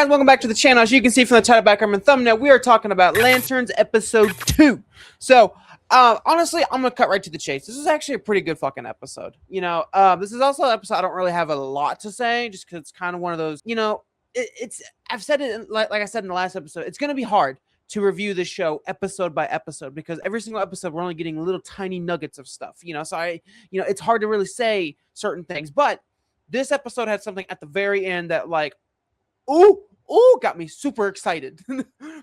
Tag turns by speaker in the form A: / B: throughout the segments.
A: guys, welcome back to the channel. As you can see from the title, background, and thumbnail, we are talking about Lanterns episode 2. So, honestly, I'm gonna cut right to the chase. This is actually a pretty good fucking episode. This is also an episode I don't really have a lot to say, just because it's kind of one of those, I've said it, like I said in the last episode, it's gonna be hard to review this show episode by episode, because every single episode we're only getting little tiny nuggets of stuff, so it's hard to really say certain things, but this episode had something at the very end that, like, got me super excited.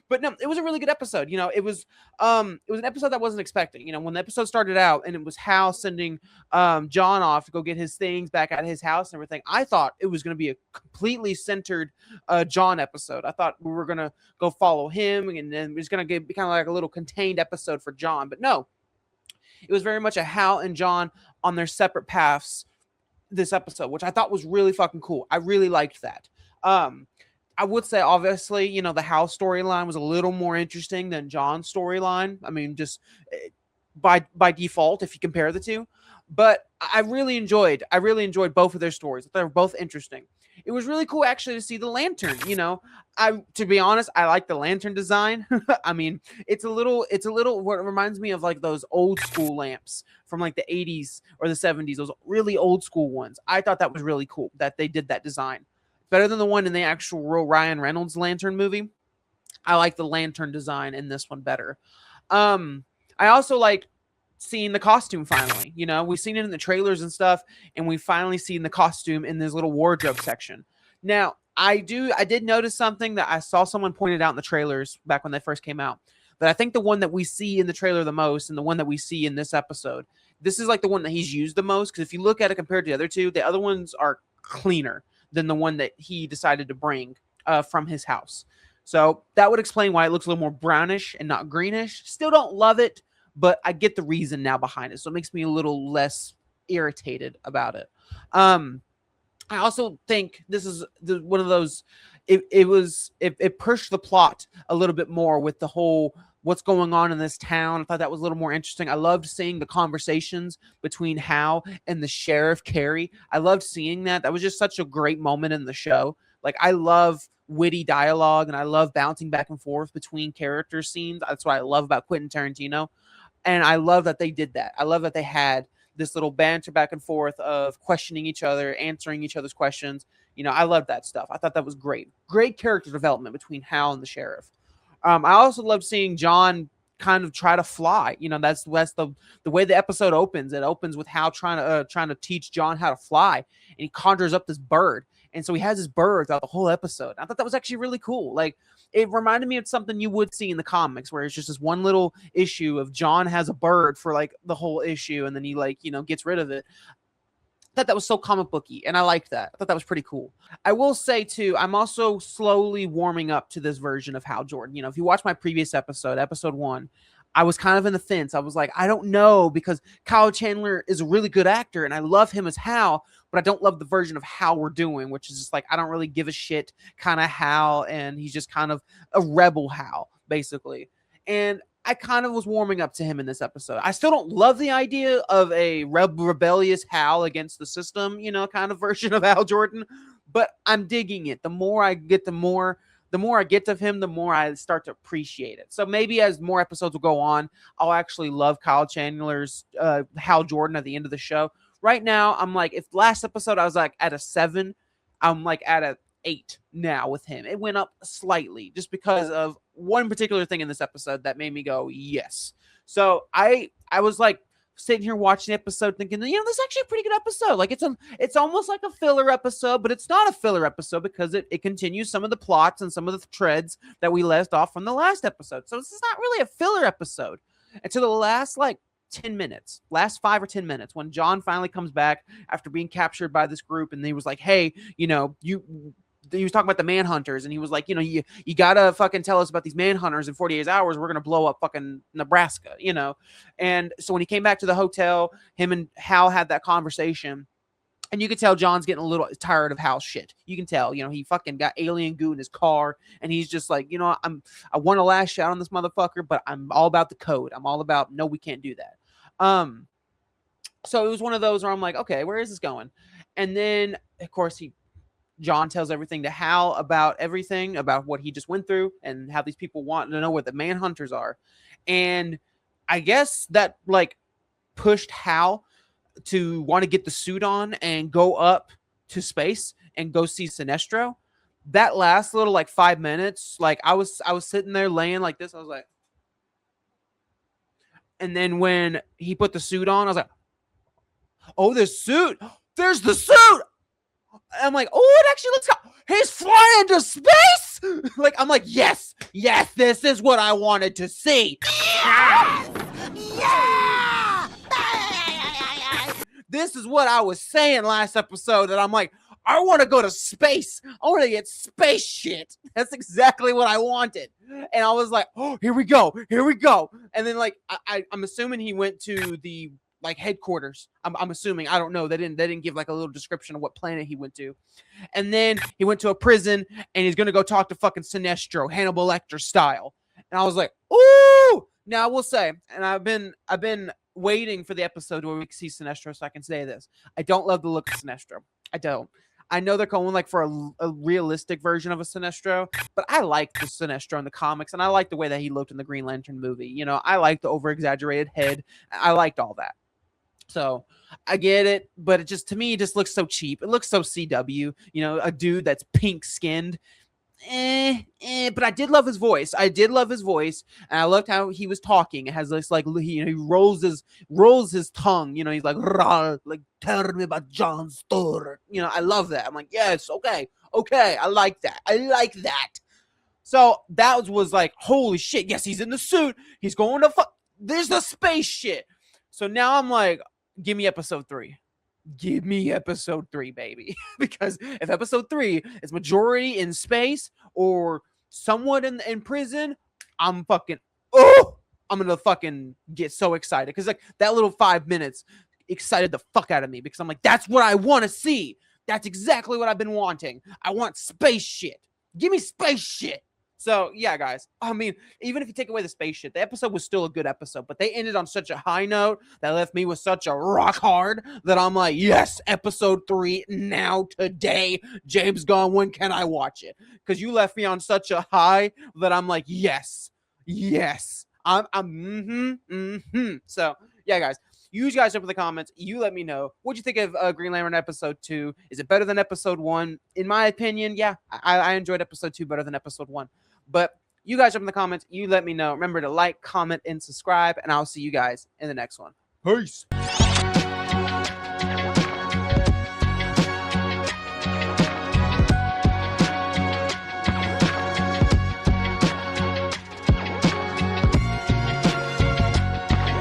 A: But no, it was a really good episode. It was an episode that I wasn't expecting. When the episode started out and it was Hal sending John off to go get his things back out of his house and everything, I thought it was going to be a completely centered John episode. I thought we were going to go follow him, and then it was going to be kind of like a little contained episode for John. But no, it was very much a Hal and John on their separate paths this episode, which I thought was really fucking cool. I really liked that. I would say, obviously, the Hal storyline was a little more interesting than John's storyline. I mean, just by default, if you compare the two. But I really enjoyed both of their stories. They were both interesting. It was really cool, actually, to see the lantern. To be honest, I like the lantern design. I mean, it's a little what reminds me of, like, those old school lamps from, like, the 80s or the 70s, those really old school ones. I thought that was really cool that they did that design. Better than the one in the actual real Ryan Reynolds Lantern movie. I like the lantern design in this one better. I also like seeing the costume finally. We've seen it in the trailers and stuff, and we finally seen the costume in this little wardrobe section. Now, I did notice something that I saw someone pointed out in the trailers back when they first came out, that I think the one that we see in the trailer the most and the one that we see in this episode, this is like the one that he's used the most, because if you look at it compared to the other two, the other ones are cleaner than the one that he decided to bring from his house. So that would explain why it looks a little more brownish and not greenish. Still don't love it, but I get the reason now behind it. So it makes me a little less irritated about it. I also think this is one of those, it pushed the plot a little bit more with the whole what's going on in this town. I thought that was a little more interesting. I loved seeing the conversations between Hal and the sheriff, Carrie. I loved seeing that. That was just such a great moment in the show. Like, I love witty dialogue, and I love bouncing back and forth between character scenes. That's what I love about Quentin Tarantino. And I love that they did that. I love that they had this little banter back and forth of questioning each other, answering each other's questions. I love that stuff. I thought that was great. Great character development between Hal and the sheriff. I also love seeing John kind of try to fly. That's the way the episode opens. It opens with Hal trying to teach John how to fly, and he conjures up this bird, and so he has this bird throughout the whole episode. I thought that was actually really cool. Like, it reminded me of something you would see in the comics, where it's just this one little issue of John has a bird for, like, the whole issue, and then he, like, gets rid of it. I thought that was so comic booky, and I liked that. I thought that was pretty cool. I will say, too, I'm also slowly warming up to this version of Hal Jordan. If you watch my previous episode 1, I was kind of in the fence. I was like, I don't know, because Kyle Chandler is a really good actor, and I love him as Hal, but I don't love the version of Hal we're doing, which is just like, I don't really give a shit kind of Hal, and he's just kind of a rebel Hal, basically. And I kind of was warming up to him in this episode. I still don't love the idea of a rebellious Hal against the system, kind of version of Hal Jordan, but I'm digging it. The more I get, the more I get of him, the more I start to appreciate it. So maybe as more episodes will go on, I'll actually love Kyle Chandler's Hal Jordan at the end of the show. Right now, I'm like, if last episode I was like at a 7, I'm like at a 8 now with him. It went up slightly just because of one particular thing in this episode that made me go, yes. So I was like sitting here watching the episode thinking, this is actually a pretty good episode. Like, it's almost like a filler episode, but it's not a filler episode, because it continues some of the plots and some of the threads that we left off from the last episode. So this is not really a filler episode until the last, like, 10 minutes, last 5 or 10 minutes, when John finally comes back after being captured by this group, and he was like, hey, he was talking about the manhunters, and he was like, you gotta fucking tell us about these manhunters in 48 hours. We're gonna blow up fucking Nebraska, And so when he came back to the hotel, him and Hal had that conversation, and you could tell John's getting a little tired of Hal's shit. You can tell, he fucking got alien goo in his car, and he's just like, I want to lash out on this motherfucker, but I'm all about the code. I'm all about, no, we can't do that. So it was one of those where I'm like, okay, where is this going? And then, of course, he John tells everything to Hal about everything, about what he just went through and how these people want to know where the Manhunters are. And I guess that like pushed Hal to want to get the suit on and go up to space and go see Sinestro. That last little like 5 minutes, like I was sitting there laying like this. I was like, and then when he put the suit on, I was like, oh, the suit. There's the suit. I'm like, oh, it actually looks go. He's flying into space. Like, I'm like, yes, this is what I wanted to see. Yes! Yeah! This is what I was saying last episode, that I'm like, I want to go to space. I want to get space shit. That's exactly what I wanted. And I was like, oh, here we go. And then like, I'm assuming he went to the like headquarters. I'm assuming. I don't know. They didn't give like a little description of what planet he went to. And then he went to a prison and he's gonna go talk to fucking Sinestro, Hannibal Lecter style. And I was like, ooh. Now I will say, and I've been waiting for the episode where we can see Sinestro so I can say this. I don't love the look of Sinestro. I don't. I know they're going like for a realistic version of a Sinestro, but I like the Sinestro in the comics, and I like the way that he looked in the Green Lantern movie. You know, I like the over-exaggerated head. I liked all that. So I get it, but it just, to me, it just looks so cheap. It looks so CW, you know, a dude that's pink skinned. But I did love his voice. And I loved how he was talking. It has this like, he rolls his tongue. You know, he's like, tell me about John Stewart. You know, I love that. I'm like, yes, okay, I like that. So that was like, holy shit, yes, he's in the suit. He's going to there's the space shit. So now I'm like, give me episode 3. Give me episode 3, baby. Because if episode 3 is majority in space or somewhat in prison, I'm gonna fucking get so excited. Because like that little 5 minutes excited the fuck out of me, because I'm like, that's what I want to see. That's exactly what I've been wanting. I want space shit. Give me space shit. So, yeah, guys, I mean, even if you take away the space shit, the episode was still a good episode, but they ended on such a high note that left me with such a rock hard that I'm like, yes, episode 3 now, today. James Gunn, when can I watch it? Because you left me on such a high that I'm like, yes. So, yeah, guys. You guys up in the comments. You let me know. What'd you think of Green Lantern episode 2? Is it better than episode 1? In my opinion, yeah. I enjoyed episode 2 better than episode 1. But you guys up in the comments. You let me know. Remember to like, comment, and subscribe. And I'll see you guys in the next one. Peace.